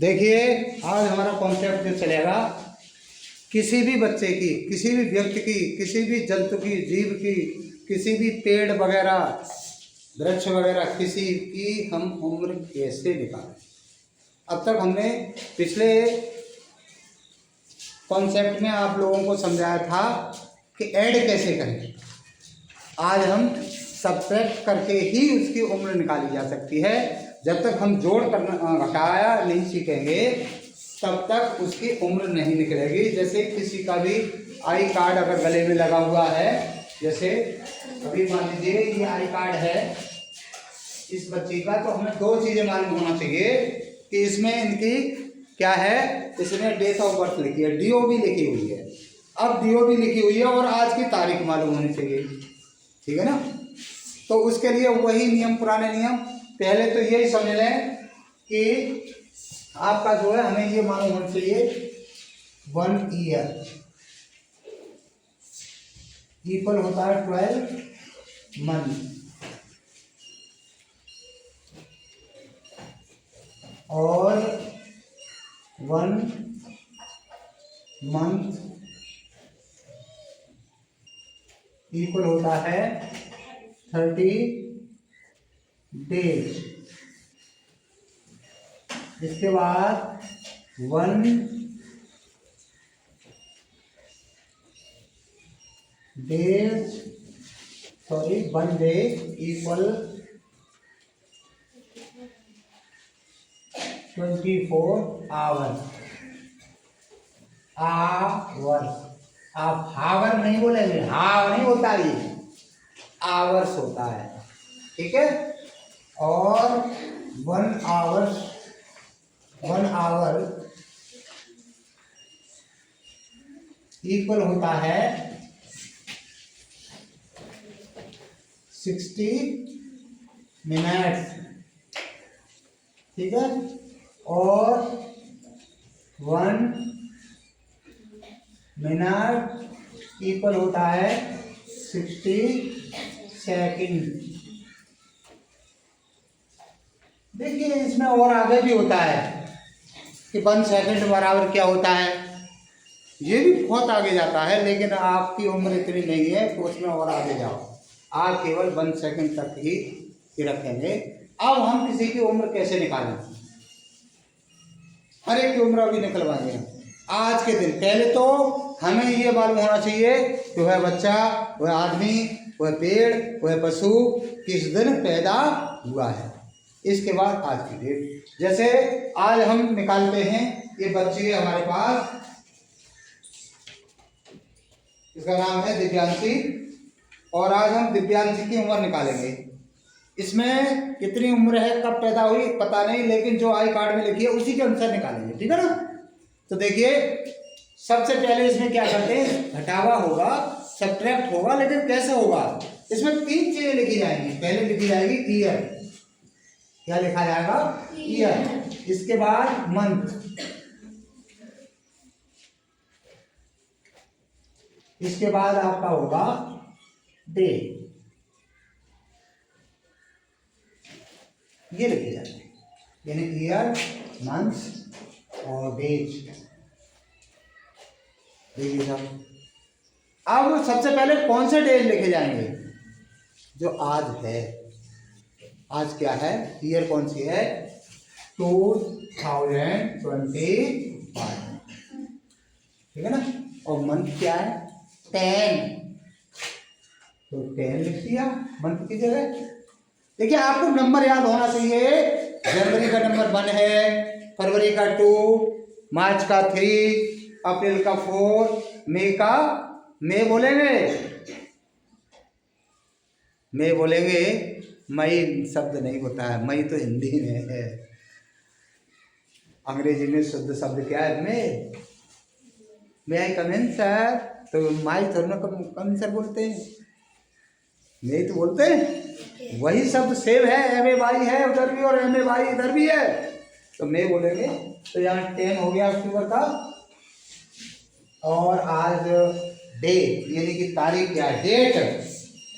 देखिए आज हमारा कॉन्सेप्ट जो चलेगा, किसी भी बच्चे की, किसी भी व्यक्ति की, किसी भी जंतु की, जीव की, किसी भी पेड़ वगैरह, वृक्ष वगैरह, किसी की हम उम्र कैसे निकालें। अब तक हमने पिछले कॉन्सेप्ट में आप लोगों को समझाया था कि ऐड कैसे करें। आज हम सब्ट्रैक्ट करके ही उसकी उम्र निकाली जा सकती है। जब तक हम जोड़ करना घटाया नहीं सीखेंगे तब तक उसकी उम्र नहीं निकलेगी। जैसे किसी का भी आई कार्ड अगर गले में लगा हुआ है, जैसे अभी मान लीजिए ये आई कार्ड है इस बच्चे का, तो हमें दो चीज़ें मालूम होना चाहिए कि इसमें इनकी क्या है। इसमें डेट ऑफ बर्थ लिखी है, DOB लिखी हुई है। अब DOB लिखी हुई है और आज की तारीख मालूम होनी चाहिए, ठीक है ना। तो उसके लिए वही नियम, पुराने नियम। पहले तो यही समझ लें कि आपका जो है हमें ये मालूम होना चाहिए 1 ईयर इक्वल होता है 12 मंथ, और 1 मंथ इक्वल होता है 30 डेज। इसके बाद 1 डे इक्वल 24 आवर। आप हावर नहीं बोलेंगे, हाव नहीं होता, ये आवर्स होता है, ठीक है। और 1 आवर इक्वल होता है 60 मिनट्स, ठीक है। और 1 मिनट इक्वल होता है 60 सेकंड। देखिए इसमें और आगे भी होता है कि 1 सेकंड बराबर क्या होता है, ये भी बहुत आगे जाता है, लेकिन आपकी उम्र इतनी नहीं है तो उसमें और आगे जाओ। आप केवल 1 सेकंड तक ही रखेंगे। अब हम किसी की उम्र कैसे निकालें, हर एक की उम्र अभी निकलवाएंगे आज के दिन। पहले तो हमें ये मालूम होना चाहिए कि वह बच्चा, वह आदमी, वह पेड़, वह पशु किस दिन पैदा हुआ है। इसके बाद आज की डेट। जैसे आज हम निकालते हैं, ये बच्ची है हमारे पास, इसका नाम है दिव्यांशी, और आज हम दिव्यांशी की उम्र निकालेंगे। इसमें कितनी उम्र है, कब पैदा हुई पता नहीं, लेकिन जो आई कार्ड में लिखी है उसी के अनुसार निकालेंगे, ठीक है ना। तो देखिए सबसे पहले इसमें क्या करते हैं, घटावा होगा, सब्ट्रैक्ट होगा, लेकिन कैसे होगा। इसमें 3 चीजें लिखी जाएंगी। पहले लिखी जाएगी ईयर, क्या लिखा जाएगा, ईयर। इसके बाद मंथ, इसके बाद आपका होगा डे, ये लिखे जाते हैं, यानी ईयर, मंथ और डेज। देखिए साहब, अब सबसे पहले कौन से डेज लिखे जाएंगे, जो आज है। आज क्या है, ईयर कौन सी है, 2025, ठीक है ना। और मंथ क्या है, 10, तो 10 लिख दिया मंथ की जगह। देखिए आपको नंबर याद होना चाहिए। जनवरी का नंबर 1 है, फरवरी का 2, मार्च का 3, अप्रैल का 4, मई का, मई बोलेंगे, मई शब्द नहीं होता है, मई तो हिंदी में है, अंग्रेजी में शुद्ध शब्द क्या है, मे आई कम इन सर, तो माई थोड़ा ना कम सर बोलते हैं, नहीं तो बोलते हैं, वही शब्द सेम है, MAY है उधर भी और MAY इधर भी है, तो मैं बोलेंगे। तो यहाँ 10 हो गया अक्टूबर का। और आज डे यानी कि तारीख क्या है, डेट,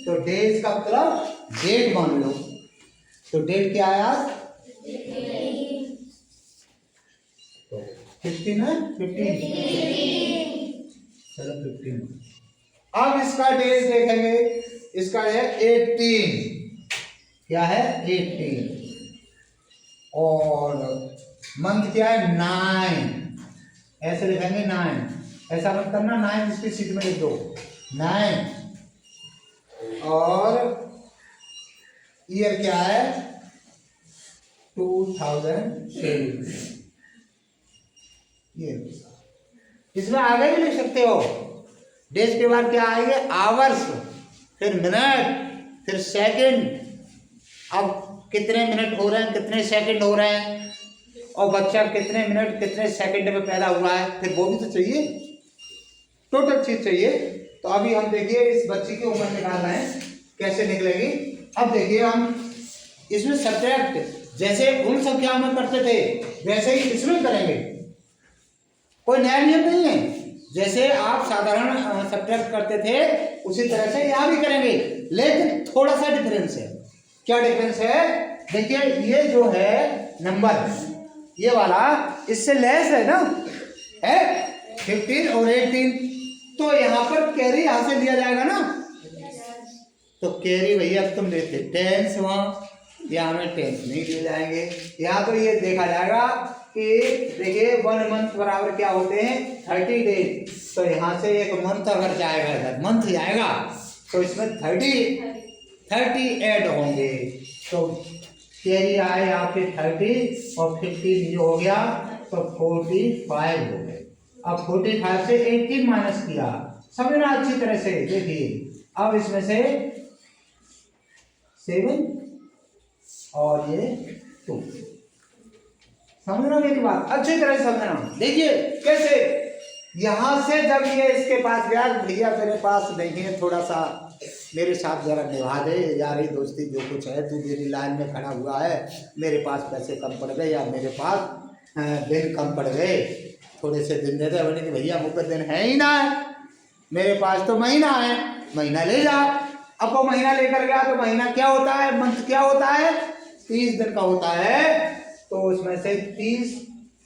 तो डेज का मतलब डेट मान लो। तो डेट क्या है आज, तो 15 है, 15, चलो 15। अब इसका डेज देखेंगे, इसका है 18, क्या है 18, और मंथ क्या है 9, ऐसे लिखेंगे 9, ऐसा मत करना 9 इसकी सीट में लिख दो 9, और ईयर क्या है 2007, ये इसमें आगे भी लिख सकते हो। डेज के बाद क्या आएंगे आवर्स, फिर मिनट, फिर सेकंड, अब कितने मिनट हो रहे हैं, कितने सेकंड हो रहे हैं, और बच्चा कितने मिनट कितने सेकंड में पैदा हुआ है, फिर वो भी तो चाहिए, टोटल चीज चाहिए। तो अभी हम देखिए इस बच्ची की उम्र निकाल रहे हैं, कैसे निकलेगी। अब देखिए हम इसमें सब्ट्रैक्ट जैसे उन संख्याओं में करते थे वैसे ही इसमें करेंगे, कोई नया नियम नहीं है। जैसे आप साधारण सब्ट्रैक्ट करते थे उसी तरह से यहाँ भी करेंगे, लेकिन थोड़ा सा डिफरेंस है। क्या डिफरेंस है, देखिए ये जो है नंबर, ये वाला इससे लेस है ना, है 15 और 18, तो यहाँ पर कैरी यहाँ से लिया जाएगा ना, तो कैरी भैया तुम लेते 10 वहाँ, यहाँ में 10 नहीं लिए जाएंगे। यहाँ तो ये देखा जाएगा कि देखिए 1 मंथ बराबर क्या होते हैं 30 डेज, तो यहाँ से एक मंथ अगर जाएगा इधर मंथ जाएगा तो इसमें 30 ऐड होंगे, तो कैरी आए आपके 30 और 15 जो हो गया तो 45 हो गए। अब 45 से 18 माइनस किया, समझना अच्छी तरह से देखिए। अब इसमें से 7 और ये 2, समझना मेरी बात अच्छी तरह से समझना। देखिए कैसे, यहां से जब ये इसके पास गया, भैया मेरे पास नहीं है, थोड़ा सा मेरे साथ जरा निभा दे यारी दोस्ती जो कुछ है, तू मेरी लाइन में खड़ा हुआ है, मेरे पास पैसे कम पड़ गए या मेरे पास दिन कम पड़ गए, थोड़े से दिन दे दे। बोले कि भैया मुझे दिन है ही ना, मेरे पास तो महीना है, महीना ले जा। अब वो महीना लेकर गया तो महीना क्या होता है, मंथ क्या होता है 30 दिन का होता है, तो उसमें से 30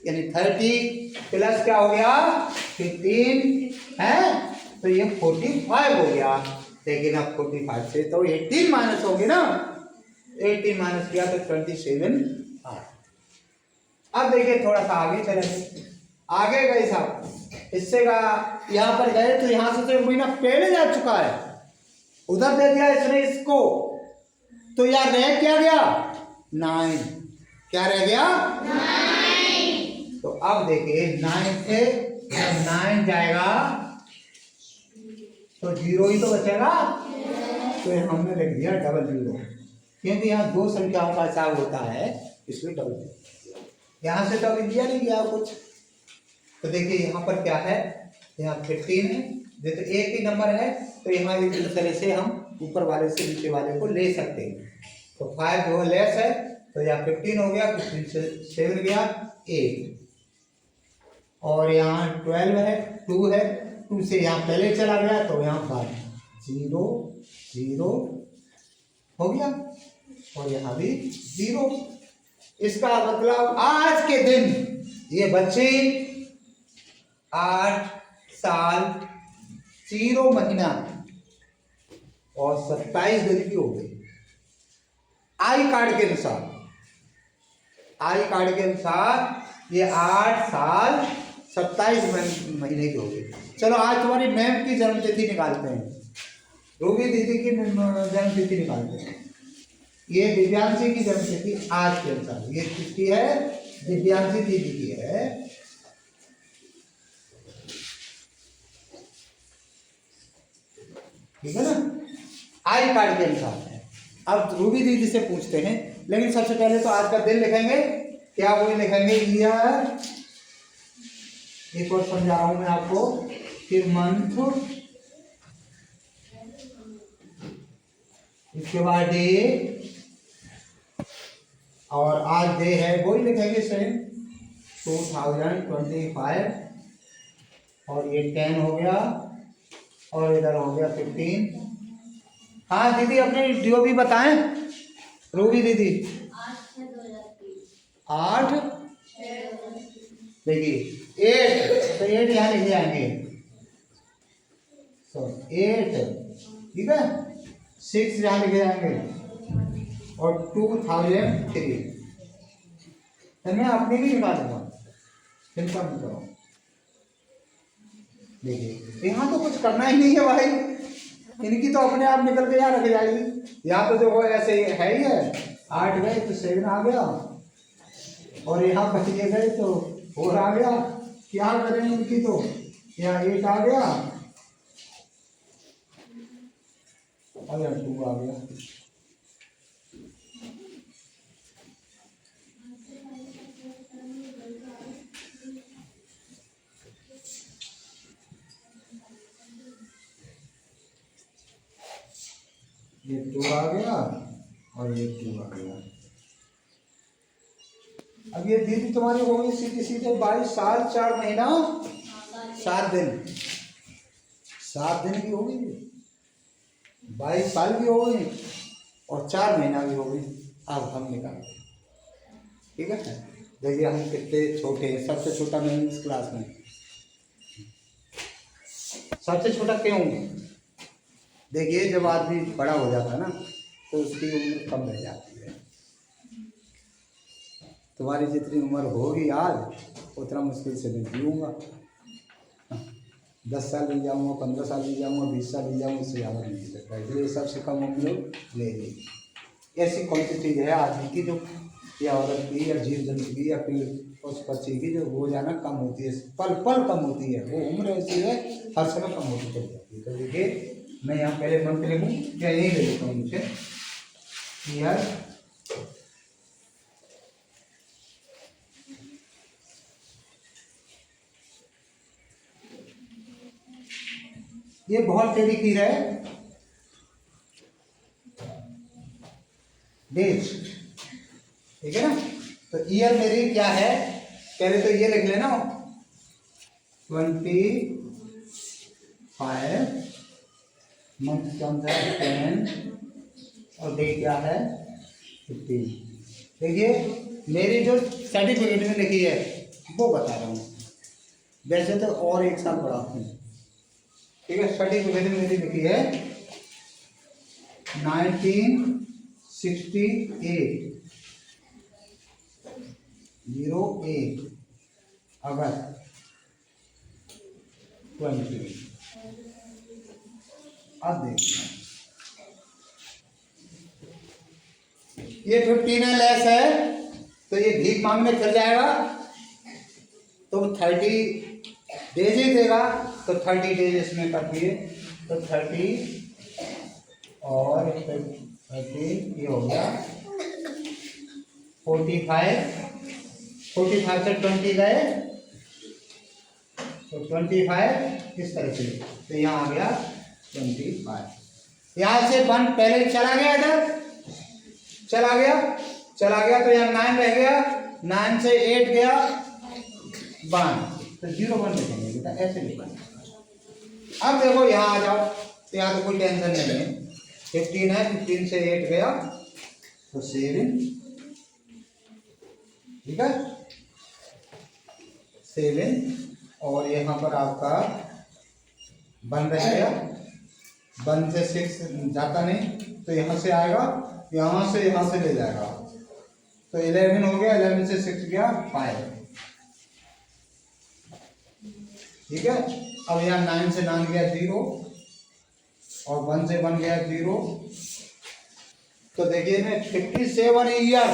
यानी 30 प्लस क्या हो गया 15 है, तो ये 45 हो गया। लेकिन अब 45 से तो 18 माइनस होंगे ना, 18 माइनस किया तो 27 आ। अब देखिए थोड़ा सा आगे चले, आगे गए साहब, इससे का यहाँ पर गए तो यहाँ से तो महीना पहले जा चुका है, उधर दे दिया इसने इसको, तो यार रह क्या गया 9, क्या रह गया 9। तो अब देखिए 9 से 9 जाएगा तो 0 ही तो बचेगा, तो हमने लिख दिया 00, क्योंकि यहाँ 2 संख्याओं का हिसाब होता है इसलिए 00। यहाँ से तो अभी दिया नहीं गया कुछ, तो देखिए यहाँ पर क्या है, यहाँ 15 है, जैसे एक ही नंबर है तो यहाँ इस तरह से हम ऊपर वाले से नीचे वाले को ले सकते हैं। तो 5 जो लेस है तो यहाँ 15 हो गया, 15 से 7 गया 8, और यहाँ 12 है 2 है, 2 से यहाँ पहले चला गया तो यहाँ 5 0 0 हो गया, और यहाँ भी 0। इसका मतलब आज के दिन ये बच्चे 8 साल 0 महीना और 27 दिन की हो गई। आई कार्ड के अनुसार, आई कार्ड के अनुसार ये 8 साल 27 महीने की हो गई। चलो आज तुम्हारी मैम की जन्मतिथि निकालते हैं, रूबी दीदी की जन्मतिथि निकालते हैं। ये दिव्यांशी की जन्मतिथि आज के अनुसार, ये किसकी है, दिव्यांशी दीदी की है। ठीक है ना, आई कार्ड के अनुसार है। अब रूबी दीदी से पूछते हैं, लेकिन सबसे पहले तो आज का दिन लिखेंगे, क्या वो लिखेंगे ईयर, एक और समझा रहा हूं मैं आपको, फिर मंथ, इसके बाद डे, और आज डे है वही लिखेंगे सेम 2025, और ये 10 हो गया, और इधर हो गया 15। हाँ दीदी अपने ड्यू भी बताएं, रूबी दीदी 8 देखिए 8, तो 8 यहाँ लिख जाएंगे, तो 8, ठीक है, 6 यहाँ लिखे जाएंगे और 2003। तो मैं अपनी भी निकालूंगा, चिंता मत करो। देखिए यहाँ तो कुछ करना ही नहीं है भाई, इनकी तो अपने आप निकल के यहाँ रख जाएगी। यहाँ तो देखो ऐसे है ही है, 8 गए तो 7 आ गया और यहाँ बच गए तो 4 आ गया। क्या करें इनकी, तो यहाँ 8 आ गया और यहाँ 2 आ गया। ये 2 आ गया और ये 2 आ गया। अब ये दीदी तुम्हारी हो गई सीधे सीधे 22 साल 4 महीना 7 दिन, 7 दिन की हो गई, 22 साल की हो गई और 4 महीना की हो गई। अब हम निकालते, ठीक है। देखिए हम कितने छोटे हैं, सबसे छोटा मैं इस क्लास में, सबसे छोटा क्यों? देखिए जब आदमी बड़ा हो जाता है ना तो उसकी उम्र कम रह जाती है। तुम्हारी जितनी उम्र होगी आज उतना मुश्किल से मैं जीऊँगा। 10 साल भी जाऊँगा, 15 साल भी जाऊँगा, 20 साल भी जाऊँगा, उससे ज़्यादा नहीं जी सकता। इसलिए सबसे कम उम्र ले ली। ऐसी कौन सी चीज़ है आदमी की जो, या औरत की, या जीव जंतु की, या फिर पशु पक्षी की, जो वो जाना कम होती है, पल पल कम होती है। वो उम्र ऐसी है हर समय कम होती चली जाती है। तो देखिए मैं यहाँ पहले मंथ लिखूँ या यही ले लेता हूँ मुझे, ईयर ये बहुत टेढ़ी खीर है, डेज, ठीक है ना। तो ईयर मेरी क्या है, पहले तो ये लिख लेना 25, मंथ का 10 और डे क्या है 15। देखिए मेरी जो सर्टिफिकेट में लिखी है वो बता रहा हूँ, वैसे तो और 1 साल बड़ा हूँ, ठीक है। सर्टिफिकेट में मेरी लिखी है 1968 अगस्त 20। अब देखिए ये 15 लेस है तो ये भीख मांगने चल जाएगा तो 30 डेज ही देगा, तो 30 डेज इसमें कर दिए तो 30 और 30 ये हो गया 45 से 20 गए तो 25 इस तरह से, तो यहाँ आ गया 25। यहाँ से 1 पहले चला गया, इधर चला गया तो यहाँ 9 रह गया, 9 से 8 गया 1, तो 0 1 लिखेंगे बेटा, ऐसे लिखेंगे। अब देखो यहाँ आ जाओ, तो यहाँ तो कोई टेंशन नहीं है, 15 है, 15 से 8 गया तो 7, ठीक है 7, और यहाँ पर आपका 1 रह गया, 1 से 6 जाता नहीं तो यहाँ से आएगा, यहाँ से ले जाएगा तो 11 हो गया, 11 से 6 गया 5, ठीक है। अब यहाँ 9 से 9 गया 0 और 1 से 1 गया 0, तो देखिए मैं 57 ईयर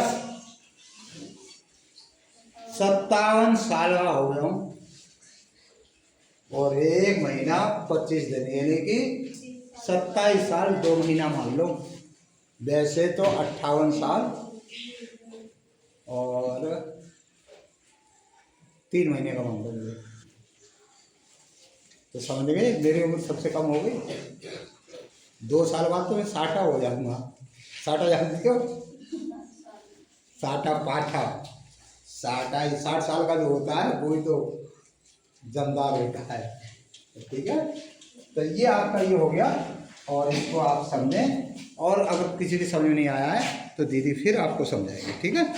57 साल का हो गया हूँ और 1 महीना 25 दिन, यानी कि 27 साल 2 महीना मान लो। वैसे तो 58 साल और 3 महीने का मान लो, तो समझ गए मेरी उम्र सबसे कम हो गई। 2 साल बाद तो मैं 60 हो जाऊंगा। 60 जानते हो, 60 पाठा, 60 साल का जो होता है वही तो जमदार होता है, ठीक है। तो ये आपका ये हो गया और इसको आप समझें, और अगर किसी की समझ में नहीं आया है तो दीदी फिर आपको समझाएगी, ठीक है।